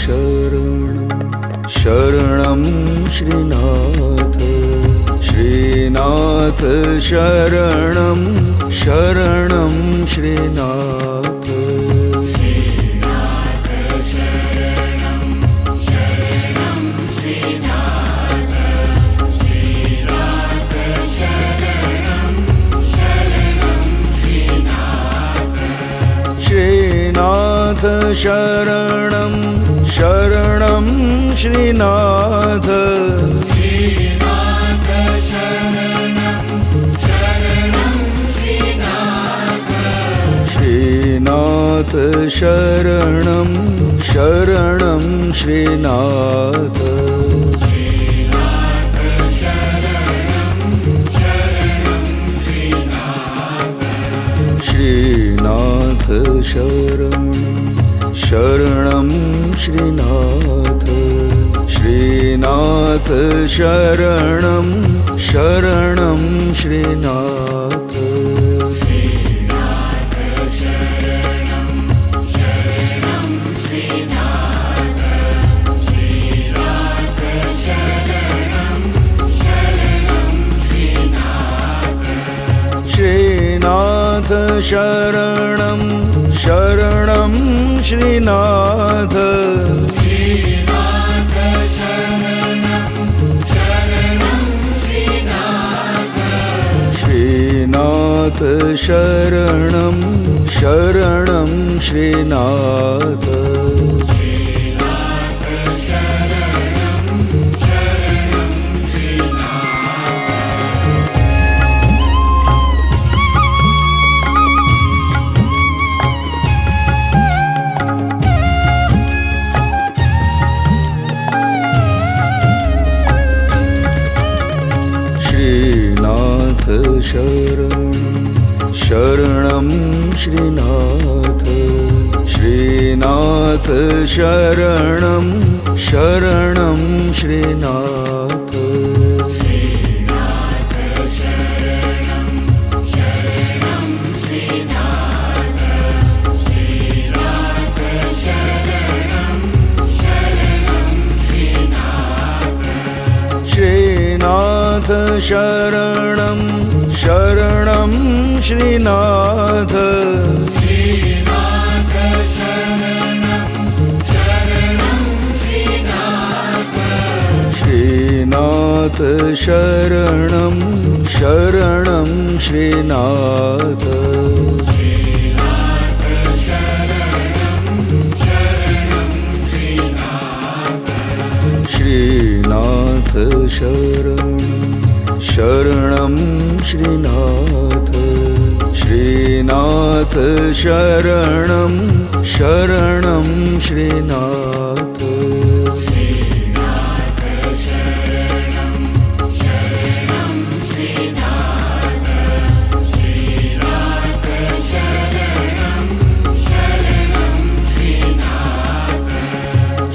शरणं शरणं श्रीनाथ श्रीनाथ शरणं शरणं श्रीनाथ श्रीनाथ शरणं शरणं श्रीनाथ श्रीनाथ शरणं शरणं श्रीनाथ श्रीनाथ शरणं शरणं श्रीनाथ श्रीनाथ शरणं शरणं श्रीनाथ श्रीनाथ शरणं शरणं श्रीनाथ श्रीनाथ शरणं शरणं श्रीनाथ श्रीनाथ शरणं शरणं श्रीनाथ श्रीनाथ शरणं शरणं श्रीनाथ श्रीनाथ शरणं शरणं श्रीनाथ श्रीनाथ शरणं शरणं श्रीनाथ श्रीनाथ शरणं शरणं श्रीनाथ श्रीनाथ शरणं शरणं श्रीनाथ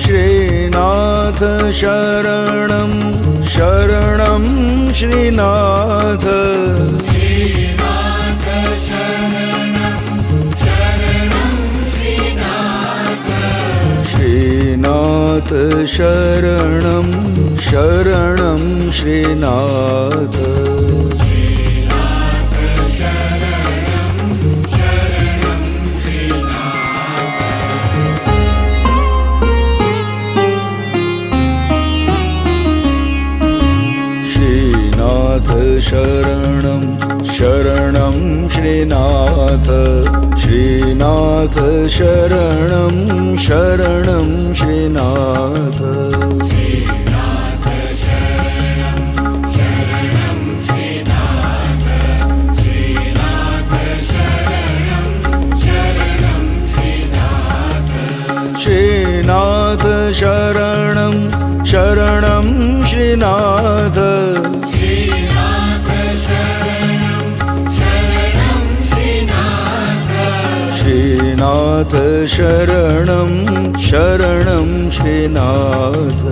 श्रीनाथ शरणं शरणं श्रीनाथ श्रीनाथ शरणं शरणं श्रीनाथ शरणं शरणं श्रीनाथ श्रीनाथ शरणं शरणं श्रीनाथ श्रीनाथ शरणं शरणं श्रीनाथ श्रीनाथ शरणं शरणं श्रीनाथ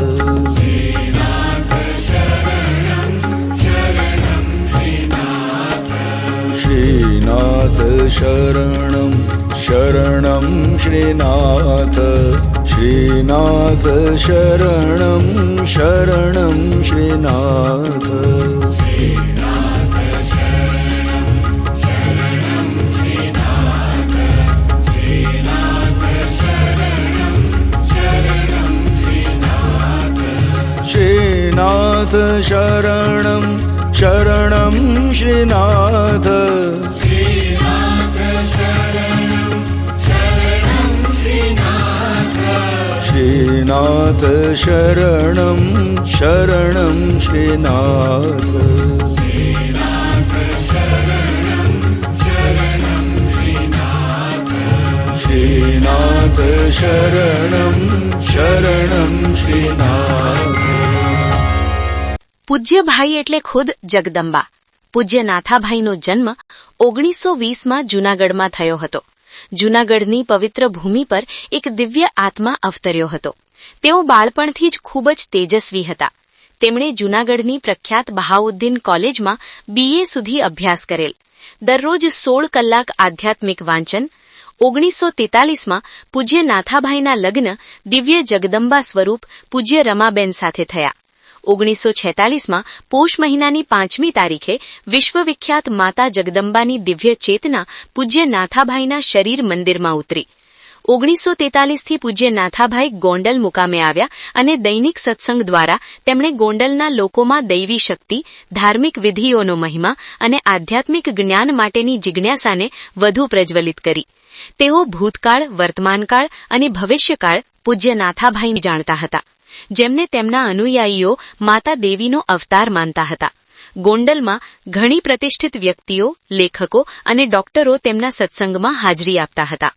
श्रीनाथ शरणं शरणं श्रीनाथ श्रीनाथ शरणं शरणं श्रीनाथ श्रीनाथ शरणं शरणं श्रीनाथ श्रीनाथ शरणं शरणं श्रीनाथ श्रीनाथ शरणं शरणं श्रीनाथ। પૂજ્યભાઈ એટલે ખુદ જગદંબા. પૂજ્ય નાથાભાઈનો જન્મ 1920માં જૂનાગઢમાં થયો હતો. જૂનાગઢની પવિત્ર ભૂમિ પર એક દિવ્ય આત્મા અવતર્યો હતો. તેઓ બાળપણથી જ ખૂબ જ તેજસ્વી હતા. તેમણે જૂનાગઢની પ્રખ્યાત બહાઉદ્દીન કોલેજમાં BA સુધી અભ્યાસ કરેલ. દરરોજ 16 કલાક આધ્યાત્મિક વાંચન. 1943માં પૂજ્ય નાથાભાઈના લગ્ન દિવ્ય જગદંબા સ્વરૂપ પૂજ્ય રમાબેન સાથે થયા. 1946માં પોષ મહિનાની 5મી તારીખે વિશ્વવિખ્યાત માતા જગદંબાની દિવ્ય ચેતના પૂજ્ય નાથાભાઈના શરીર મંદિરમાં ઉતરી. 1943થી પૂજ્ય નાથાભાઈ ગોંડલ મુકામે આવ્યા અને દૈનિક સત્સંગ દ્વારા તેમણે ગોંડલના લોકોમાં દૈવી શક્તિ, ધાર્મિક વિધિઓનો મહિમા અને આધ્યાત્મિક જ્ઞાન માટેની જિજ્ઞાસાને વધુ પ્રજ્વલિત કરી. તેઓ ભૂતકાળ, વર્તમાનકાળ અને ભવિષ્યકાળ પૂજ્ય નાથાભાઈ જાણતા હતા, જેમને તેમના અનુયાયીઓ માતા દેવીનો અવતાર માનતા હતા. ગોંડલમાં ઘણી પ્રતિષ્ઠિત વ્યક્તિઓ, લેખકો અને ડોક્ટરો તેમના સત્સંગમાં હાજરી આપતા હતા.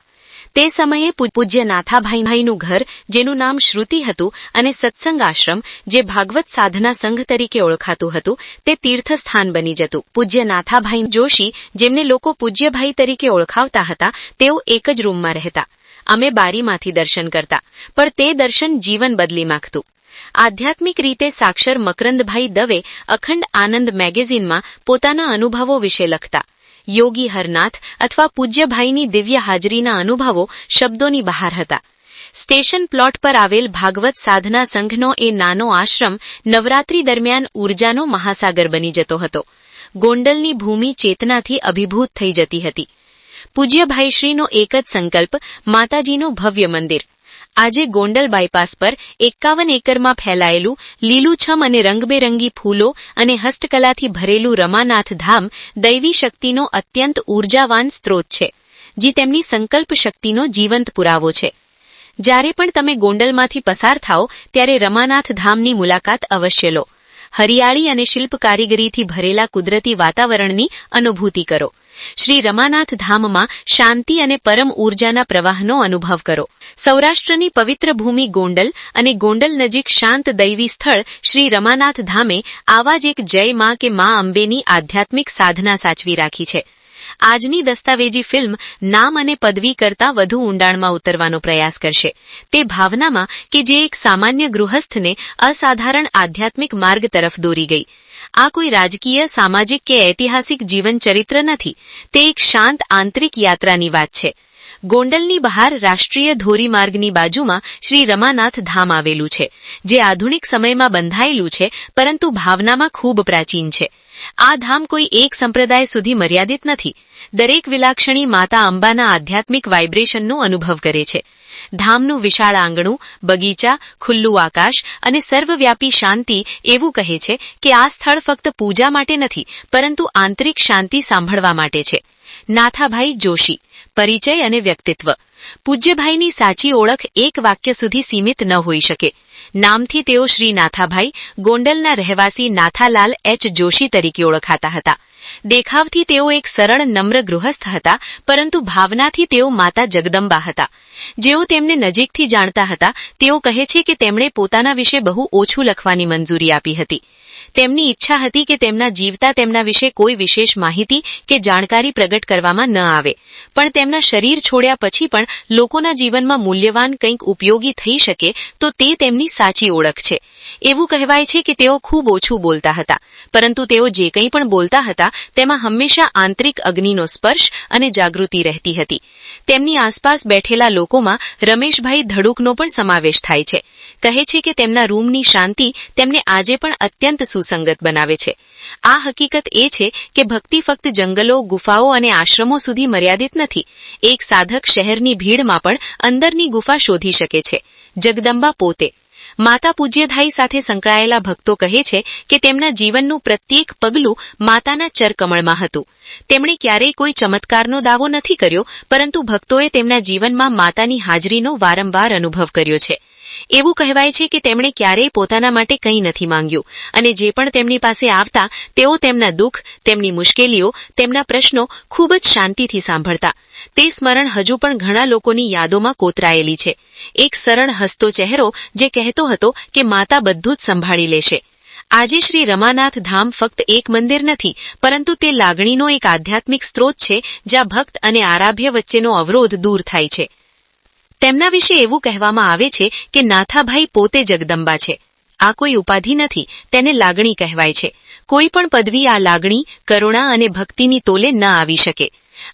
તે સમયે પૂજ્ય નાથાભાઈનું ઘર, જેનું નામ શ્રુતિ હતું, અને સત્સંગ આશ્રમ, જે ભાગવત સાધના સંઘ તરીકે ઓળખાતું હતું, તે તીર્થસ્થાન બની જતું. પૂજ્ય નાથાભાઈ જોશી, જેમને લોકો પૂજ્યભાઈ તરીકે ઓળખાવતા હતા, તેઓ એક જ રૂમમાં રહેતા. અમે બારીમાંથી દર્શન કરતા, પણ તે દર્શન જીવન બદલી નાખતું. આધ્યાત્મિક રીતે સાક્ષર મકરંદભાઈ દવે અખંડ આનંદ મેગેઝિનમાં પોતાના અનુભવો વિશે લખતા. યોગી હરનાથ અથવા પૂજ્યભાઈની દિવ્ય હાજરીના અનુભવો શબ્દોની બહાર હતા. સ્ટેશન પ્લોટ પર આવેલ ભાગવત સાધના સંઘનો એ નાનો આશ્રમ નવરાત્રી દરમિયાન ઉર્જાનો મહાસાગર બની જતો હતો. ગોંડલની ભૂમિ ચેતનાથી અભિભૂત થઈ જતી હતી. પૂજ્યભાઈશ્રીનો એક જ સંકલ્પ, માતાજીનું ભવ્ય મંદિર. આજે ગોંડલ બાયપાસ પર 51 એકરમાં ફેલાયેલું લીલુંછમ અને રંગબેરંગી ફૂલો અને હસ્તકલાથી ભરેલું રમાનાથ ધામ દૈવી શક્તિનો અત્યંત ઉર્જાવાન સ્ત્રોત છે, જે તેમની સંકલ્પ શક્તિનો જીવંત પુરાવો છે. જ્યારે પણ તમે ગોંડલમાંથી પસાર થાઓ ત્યારે રમાનાથ ધામની મુલાકાત અવશ્ય લો. હરિયાળી અને શિલ્પ કારીગરીથી ભરેલા કુદરતી વાતાવરણની અનુભૂતિ કરો. શ્રી રમાનાથ ધામમાં શાંતિ અને પરમ ઉર્જાના પ્રવાહનો અનુભવ કરો. સૌરાષ્ટ્રની પવિત્ર ભૂમિ ગોંડલ અને ગોંડલ નજીક શાંત દૈવી સ્થળ શ્રી રમાનાથ ધામે આવા જ એક જય માં કે માં અંબેની આધ્યાત્મિક સાધના સાચવી રાખી છે. આજની દસ્તાવેજી ફિલ્મ નામ અને પદવી કરતાં વધુ ઊંડાણમાં ઉતરવાનો પ્રયાસ કરશે, તે ભાવનામાં કે જે એક સામાન્ય ગૃહસ્થને અસાધારણ આધ્યાત્મિક માર્ગ તરફ દોરી ગઈ. આ કોઈ રાજકીય, સામાજિક કે ઐતિહાસિક જીવન ચરિત્ર નથી. તે એક શાંત આંતરિક યાત્રાની વાત છે. ગોંડલની બહાર રાષ્ટ્રીય ધોરીમાર્ગની બાજુમાં શ્રી રમાનાથ ધામ આવેલું છે, જે આધુનિક સમયમાં બંધાયેલું છે, પરંતુ ભાવનામાં ખૂબ પ્રાચીન છે. આ ધામ કોઈ એક સંપ્રદાય સુધી મર્યાદિત નથી. દરેક વિલાક્ષણી માતા અંબાના આધ્યાત્મિક વાઇબ્રેશનનો અનુભવ કરે છે. ધામનું વિશાળ આંગણું, બગીચા, ખુલ્લું આકાશ અને સર્વવ્યાપી શાંતિ એવું કહે છે કે આ સ્થળ ફક્ત પૂજા માટે નથી, પરંતુ આંતરિક શાંતિ સાંભળવા માટે છે. નાથાભાઈ જોશી. પરિચય અને વ્યક્તિત્વ. પૂજ્યભાઈની સાચી ઓળખ એક વાક્ય સુધી સીમિત ન હોઈ શકે. નામથી તેઓ શ્રી નાથાભાઈ, ગોંડલના રહેવાસી નાથાલાલ એચ જોશી તરીકે ઓળખાતા હતા. દેખાવથી તેઓ એક સરળ, નમ્ર ગૃહસ્થ હતા, પરંતુ ભાવનાથી તેઓ માતા જગદંબા હતા. જેઓ તેમને નજીકથી જાણતા હતા, તેઓ કહે છે કે તેમણે પોતાના વિશે બહુ ઓછું લખવાની મંજૂરી આપી હતી. તેમની ઈચ્છા હતી કે તેમના જીવતા તેમના વિશે કોઈ વિશેષ માહિતી કે જાણકારી પ્રગટ કરવામાં ન આવે, પણ તેમના શરીર છોડ્યા પછી પણ પણ લોકોના જીવનમાં મૂલ્યવાન કંઈક ઉપયોગી થઈ શકે તો તે તેમની સાચી ઓળખ છે. એવું કહેવાય છે કે તેઓ ખૂબ ઓછું બોલતા હતા, પરંતુ તેઓ જે કંઈ પણ બોલતા હતા તેમાં હંમેશા આંતરિક અગ્નિનો સ્પર્શ અને જાગૃતિ રહેતી હતી. તેમની આસપાસ બેઠેલા લોકોમાં રમેશભાઈ ધડુકનો પણ સમાવેશ થાય છે. કહે છે કે તેમના રૂમની શાંતિ તેમને આજે પણ અત્યંત સુસંગત બનાવે છે. આ હકીકત એ છે કે ભક્તિ ફક્ત જંગલો, ગુફાઓ અને આશ્રમો સુધી મર્યાદિત નથી. એક સાધક શહેરની ભીડમાં પણ અંદરની ગુફા શોધી શકે છે. જગદંબા પોતે માતા પૂજ્યધાઈ સાથે સંકળાયેલા ભક્તો કહે છે કે તેમના જીવનનું પ્રત્યેક પગલું માતાના ચરકમળમાં હતું. તેમણે ક્યારેય કોઈ ચમત્કારનો દાવો નથી કર્યો, પરંતુ ભક્તોએ તેમના જીવનમાં માતાની હાજરીનો વારંવાર અનુભવ કર્યો છે. એવું કહેવાય છે કે તેમણે ક્યારેય પોતાના માટે કંઈ નથી માંગ્યું, અને જે પણ તેમની પાસે આવતા તેઓ તેમના દુઃખ, તેમની મુશ્કેલીઓ, તેમના પ્રશ્નો ખૂબ જ શાંતિથી સાંભળતા. તે સ્મરણ હજુ પણ ઘણા લોકોની યાદોમાં કોતરાયેલી છે. એક સરળ હસતો ચહેરો જે કહેતો હતો કે માતા બધું જ સંભાળી લેશે. આજે શ્રી રમાનાથ ધામ ફક્ત એક મંદિર નથી, પરંતુ તે લાગણીનો એક આધ્યાત્મિક સ્ત્રોત છે જ્યાં ભક્ત અને આરાધ્ય વચ્ચેનો અવરોધ દૂર થાય છે. તેમના વિશે એવું કહેવામાં આવે છે કે નાથાભાઈ પોતે જગદંબા છે. આ કોઈ ઉપાધિ નથી, તેને લાગણી કહેવાય છે. કોઈ પણ પદવી આ લાગણી, કરુણા અને ભક્તિની તોલે ન આવી શકે.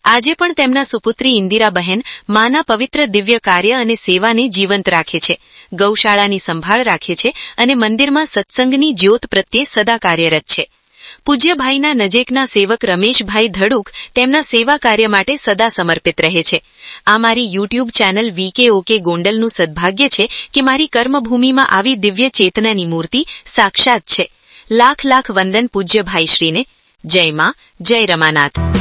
આજે પણ તેમના સુપુત્રી ઇન્દિરાબહેન માના પવિત્ર દિવ્ય કાર્ય અને સેવાને જીવંત રાખે છે, ગૌશાળાની સંભાળ રાખે છે અને મંદિરમાં સત્સંગની જ્યોત પ્રત્યે સદા કાર્યરત છે. પૂજ્યભાઈના નજીકના સેવક રમેશભાઈ ધડુક તેમના સેવા કાર્ય માટે સદા સમર્પિત રહે છે. આ મારી યુટ્યુબ ચેનલ VKOK ગોંડલનું સદભાગ્ય છે કે મારી કર્મભૂમિમાં આવી દિવ્ય ચેતનાની મૂર્તિ સાક્ષાત છે. લાખ લાખ વંદન પૂજ્યભાઈશ્રીને. જય માં, જય રમાનાથ.